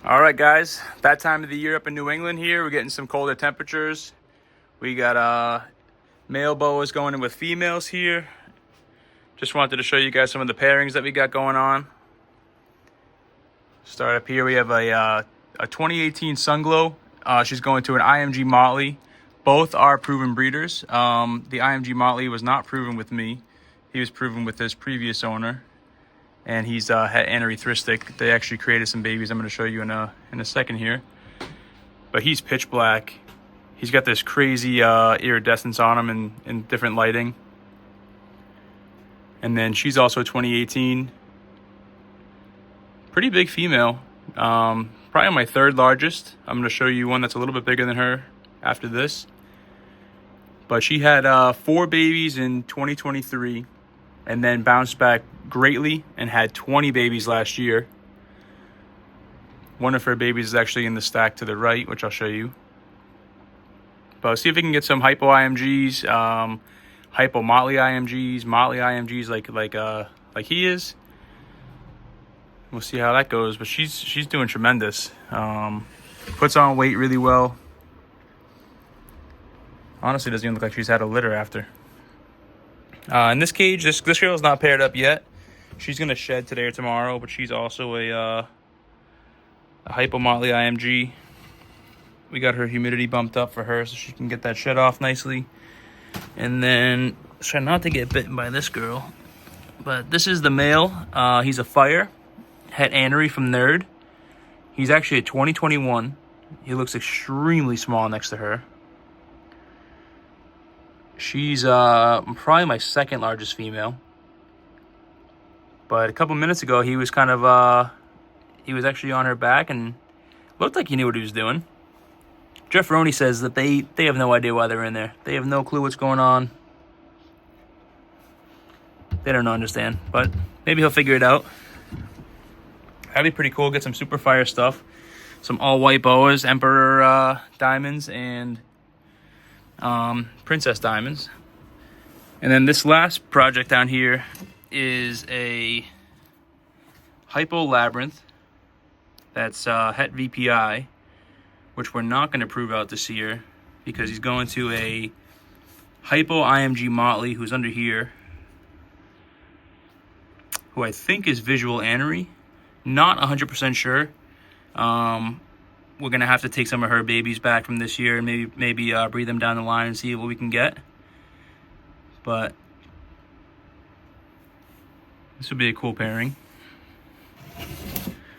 All right, guys, that time of the year up in New England here, we're getting some colder temperatures. We got male boas going in with females here. Just wanted to show you guys some of the pairings that we got going on. Start up here, we have a 2018 Sunglow. She's going to an IMG Motley. Both are proven breeders. The IMG Motley was not proven with me. He was proven with his previous owner. And he's het anerythristic. They actually created some babies I'm going to show you in a second here. But he's pitch black. He's got this crazy iridescence on him in different lighting. And then she's also 2018. Pretty big female. Probably my third largest. I'm going to show you one that's a little bit bigger than her after this. But she had 4 babies in 2023. And then bounced back greatly and had 20 babies last year. One of her babies is actually in the stack to the right, which I'll show you. But let's see if we can get some hypo IMGs, hypo Motley IMGs, Motley IMGs like he is. We'll see how that goes, but she's doing tremendous. Puts on weight really well. Honestly, doesn't even look like she's had a litter after. In this cage, this girl is not paired up yet. She's going to shed today or tomorrow, but she's also a hypo Motley IMG. We got her humidity bumped up for her so she can get that shed off nicely. And then, try not to get bitten by this girl. But this is the male. He's a fire. Het Anery from Nerd. He's actually a 2021. He looks extremely small next to her. She's probably my second largest female. But a couple minutes ago, he was kind of, he was actually on her back and looked like he knew what he was doing. Jeff Roney says that they have no idea why they're in there. They have no clue what's going on. They don't understand, but maybe he'll figure it out. That'd be pretty cool. Get some super fire stuff. Some all-white boas, Emperor diamonds, and Princess diamonds. And then this last project down here is a hypo labyrinth that's het VPI, which we're not going to prove out this year because he's going to a hypo IMG Motley who's under here, who I think is visual anery. Not 100% sure. We're gonna have to take some of her babies back from this year and maybe breed them down the line and see what we can get. But this would be a cool pairing.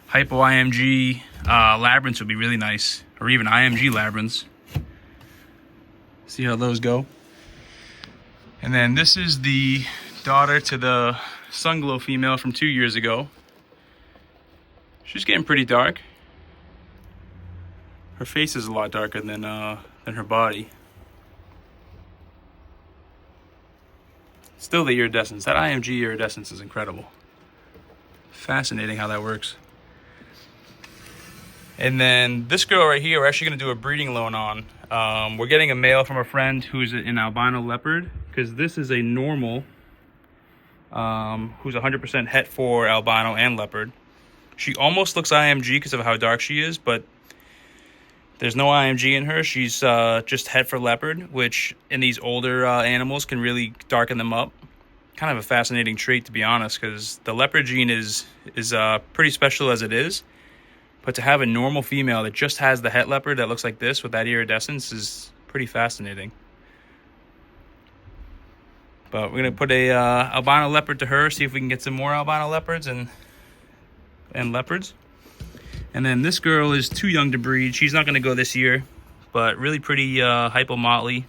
Hypo IMG labyrinths would be really nice, or even IMG labyrinths. See how those go. And then this is the daughter to the Sunglow female from 2 years ago. She's getting pretty dark. Her face is a lot darker than her body. Still the iridescence. That IMG iridescence is incredible. Fascinating how that works. And then this girl right here, we're actually going to do a breeding loan on. We're getting a male from a friend who's an albino leopard, because this is a normal who's 100% het for albino and leopard. She almost looks IMG because of how dark she is, but there's no IMG in her. She's just het for leopard, which in these older animals can really darken them up. Kind of a fascinating trait, to be honest, because the leopard gene is pretty special as it is. But to have a normal female that just has the het leopard that looks like this with that iridescence is pretty fascinating. But we're going to put a albino leopard to her, see if we can get some more albino leopards and leopards. And then this girl is too young to breed. She's not going to go this year, but really pretty hypo Motley.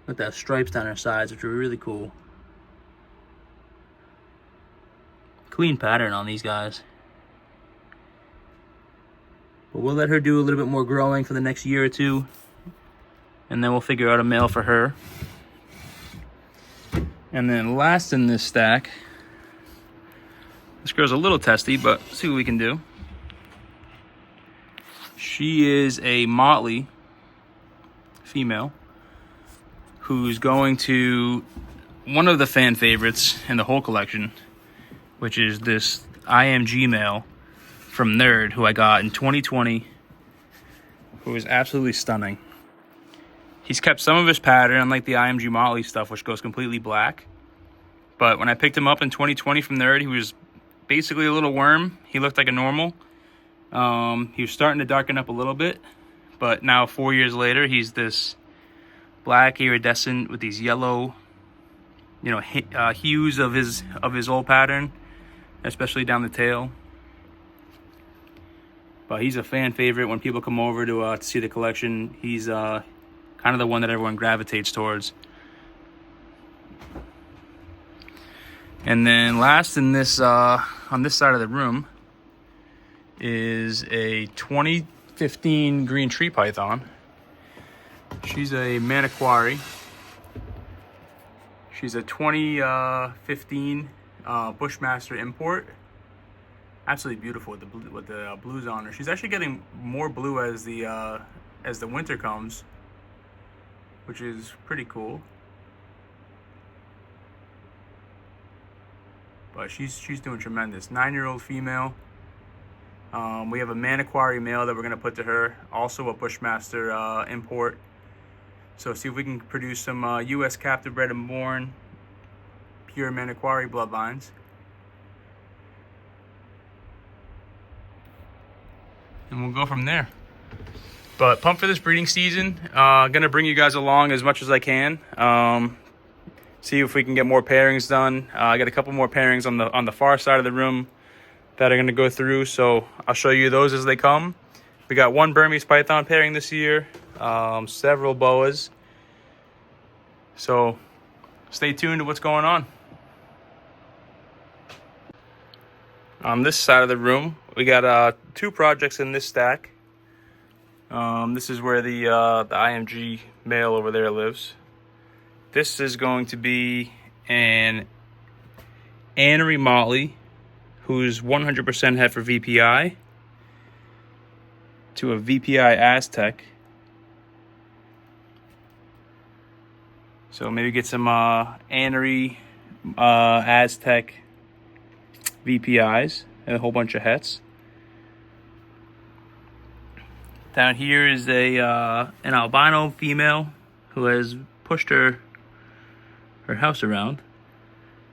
With that stripes down her sides, which are really cool. Clean pattern on these guys. But we'll let her do a little bit more growing for the next year or two, and then we'll figure out a male for her. And then last in this stack, this girl's a little testy, but see what we can do. She is a Motley female who's going to one of the fan favorites in the whole collection, which is this IMG male from Nerd, who I got in 2020, who is absolutely stunning. He's kept some of his pattern, unlike the IMG Motley stuff, which goes completely black. But when I picked him up in 2020 from Nerd, he was basically a little worm. He looked like a normal. He was starting to darken up a little bit, but now 4 years later, he's this black iridescent with these yellow, hues of his old pattern, especially down the tail. But he's a fan favorite when people come over to see the collection. He's kind of the one that everyone gravitates towards. And then last in this on this side of the room is a 2015 green tree python. She's a Maniquari. She's a 2015 Bushmaster import. Absolutely beautiful with the blues on her. She's actually getting more blue as the winter comes, which is pretty cool. But she's doing tremendous. 9-year-old female. We have a Maniquari male that we're gonna put to her, also a Bushmaster import. So see if we can produce some U.S. captive bred and born pure Maniquari bloodlines. And we'll go from there. But pumped for this breeding season. Gonna bring you guys along as much as I can. See if we can get more pairings done. I got a couple more pairings on the far side of the room that are gonna go through, so I'll show you those as they come. We got one Burmese python pairing this year, several boas. So stay tuned to what's going on. On this side of the room, we got 2 projects in this stack. This is where the IMG male over there lives. This is going to be an Annery Motley, who's 100% het for VPI, to a VPI Aztec. So maybe get some Annery Aztec VPIs and a whole bunch of hets. Down here is an albino female who has pushed her house around.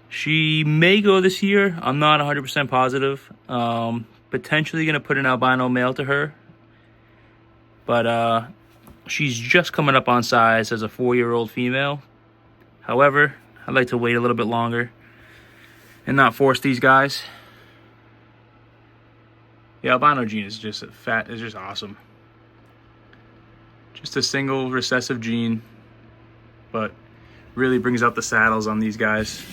She may go this year. I'm not 100% positive. Potentially going to put an albino male to her. But she's just coming up on size as a 4-year-old female. However, I'd like to wait a little bit longer and not force these guys. The albino gene is just awesome. Just a single recessive gene, but really brings out the saddles on these guys.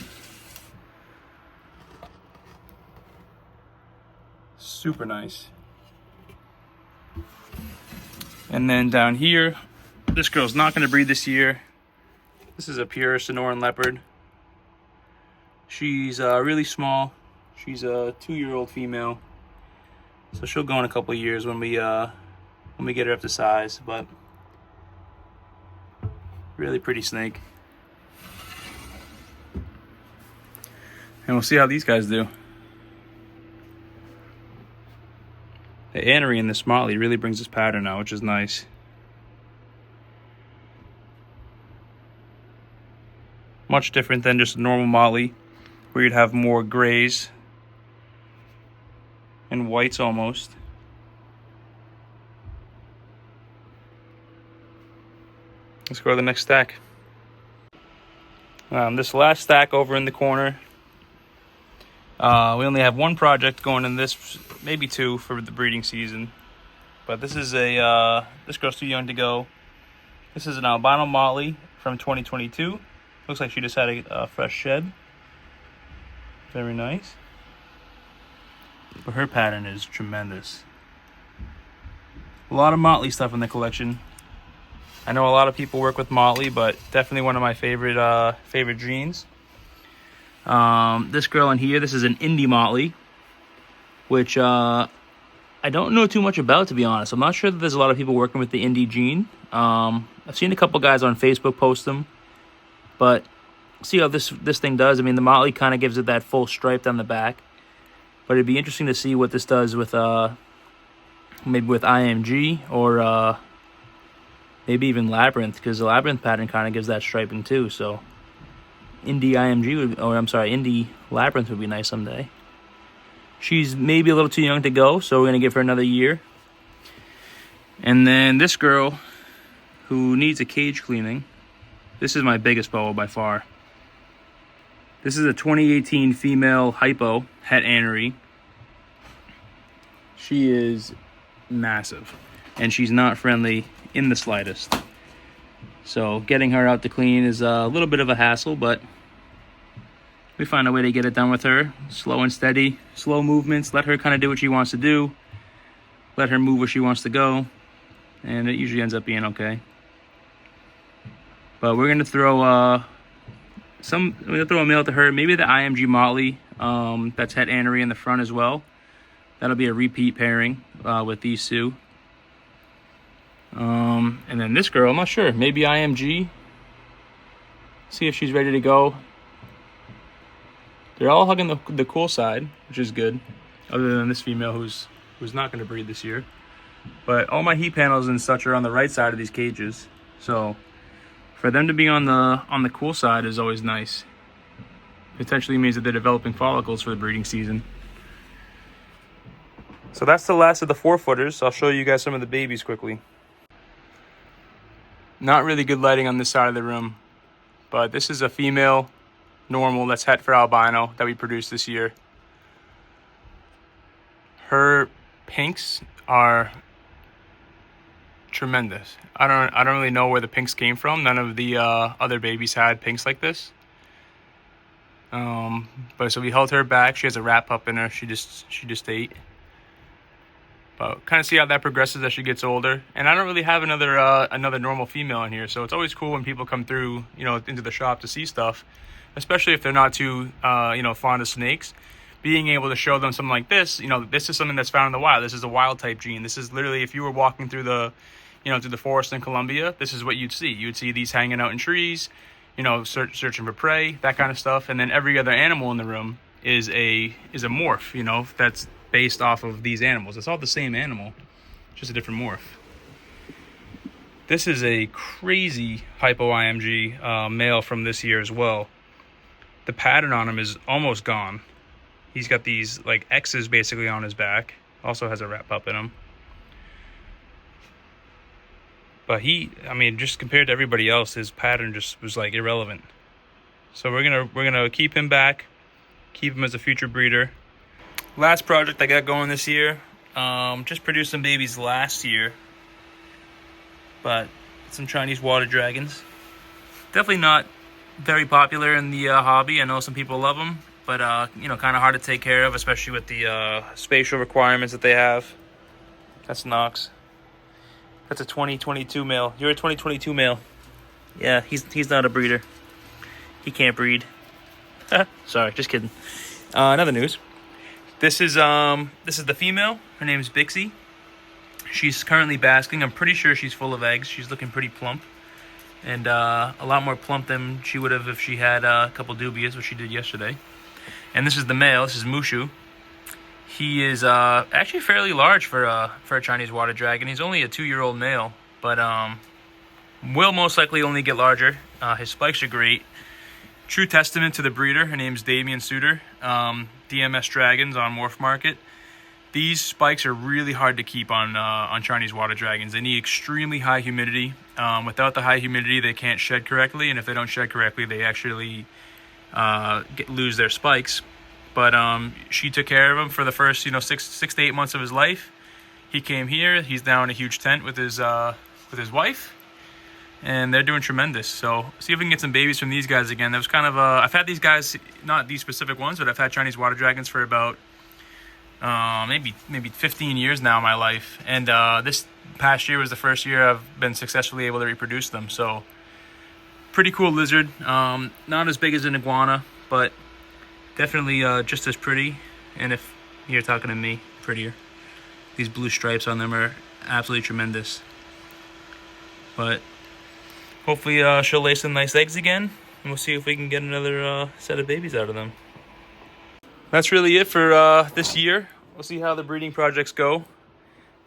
Super nice. And then down here, this girl's not going to breed this year. This is a pure Sonoran leopard. She's really small. She's a 2-year-old female, so she'll go in a couple of years when we get her up to size. But really pretty snake. And we'll see how these guys do. The Annery in this Motley really brings this pattern out, which is nice. Much different than just a normal Motley, where you'd have more grays and whites almost. Let's go to the next stack. This last stack over in the corner, we only have 1 project going in this, maybe 2 for the breeding season. But this is this girl's too young to go. This is an albino Motley from 2022. Looks like she just had a fresh shed. Very nice. But her pattern is tremendous. A lot of Motley stuff in the collection. I know a lot of people work with Motley, but definitely one of my favorite genes. This girl in here, this is an Indie Motley, which I don't know too much about, to be honest. I'm not sure that there's a lot of people working with the Indie gene. I've seen a couple guys on Facebook post them, but see how this thing does. I mean, the Motley kind of gives it that full stripe down the back. But it'd be interesting to see what this does with maybe with IMG or maybe even Labyrinth, because the Labyrinth pattern kind of gives that striping too. So Indie IMG would, or I'm sorry, Indie Labyrinth would be nice someday. She's maybe a little too young to go, so we're gonna give her another year. And then this girl who needs a cage cleaning. This is my biggest boa by far. This is a 2018 female hypo het anery. She is massive, and she's not friendly in the slightest. So getting her out to clean is a little bit of a hassle, but we find a way to get it done with her. Slow and steady, slow movements. Let her kind of do what she wants to do. Let her move where she wants to go, and it usually ends up being okay. But we're gonna throw a male to her. Maybe the IMG Motley. That's het anery in the front as well. That'll be a repeat pairing with these two. And then this girl, I'm not sure. Maybe IMG. See if she's ready to go. They're all hugging the cool side, which is good. Other than this female who's not going to breed this year. But all my heat panels and such are on the right side of these cages. So for them to be on the cool side is always nice. Potentially means that they're developing follicles for the breeding season. So that's the last of the 4-footers. I'll show you guys some of the babies quickly. Not really good lighting on this side of the room, but this is a female normal that's het for albino that we produced this year. Her pinks are tremendous. I don't really know where the pinks came from. None of the other babies had pinks like this. But so we held her back. She has a rat pup in her. She just ate. But kind of see how that progresses as she gets older. And I don't really have another normal female in here, so it's always cool when people come through, into the shop to see stuff, especially if they're not too, fond of snakes. Being able to show them something like this, this is something that's found in the wild. This is a wild type gene. This is literally, if you were walking through the forest in Colombia, this is what you'd see. You'd see these hanging out in trees, searching for prey, that kind of stuff. And then every other animal in the room is a morph, that's based off of these animals. It's all the same animal, just a different morph. This is a crazy hypo IMG male from this year as well. The pattern on him is almost gone. He's got these like X's basically on his back. Also has a rat pup in him. But just compared to everybody else, his pattern just was like irrelevant. So we're gonna keep him back, keep him as a future breeder. Last project I got going this year. Just produced some babies last year, but some Chinese water dragons. Definitely not very popular in the hobby. I know some people love them, but kind of hard to take care of, especially with the spatial requirements that they have. That's Knox. That's a 2022 male. You're a 2022 male. Yeah, he's not a breeder. He can't breed. Sorry, just kidding. Another news. This is the female. Her name is Bixie. She's currently basking. I'm pretty sure she's full of eggs. She's looking pretty plump, and a lot more plump than she would have if she had a couple dubias, which she did yesterday. And this is the male. This is Mushu. He is actually fairly large for a Chinese water dragon. He's only a 2-year-old male, but will most likely only get larger. His spikes are great. True testament to the breeder. Her name's Damian Suter. DMS Dragons on Morph Market. These spikes are really hard to keep on Chinese water dragons. They need extremely high humidity. Without the high humidity, they can't shed correctly, and if they don't shed correctly, they actually lose their spikes. But she took care of him for the first 6 to 8 months of his life. He came here. He's now in a huge tent with his wife, and they're doing tremendous. So see if we can get some babies from these guys again. That was kind of I've had these guys, not these specific ones, but I've had Chinese water dragons for about maybe 15 years now in my life. And this past year was the first year I've been successfully able to reproduce them. So pretty cool lizard. Not as big as an iguana, but definitely just as pretty. And if you're talking to me, prettier. These blue stripes on them are absolutely tremendous. But hopefully she'll lay some nice eggs again, and we'll see if we can get another set of babies out of them. That's really it for this year. We'll see how the breeding projects go.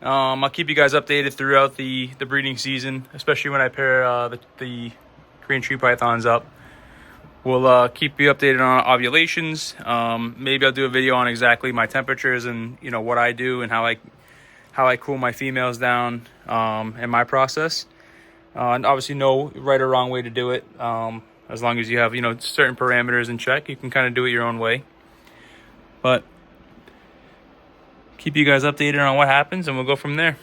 I'll keep you guys updated throughout the breeding season, especially when I pair the Korean tree pythons up. We'll keep you updated on ovulations. Maybe I'll do a video on exactly my temperatures and what I do and how I cool my females down and my process. And obviously no right or wrong way to do it. As long as you have certain parameters in check, you can kind of do it your own way. But keep you guys updated on what happens, and we'll go from there.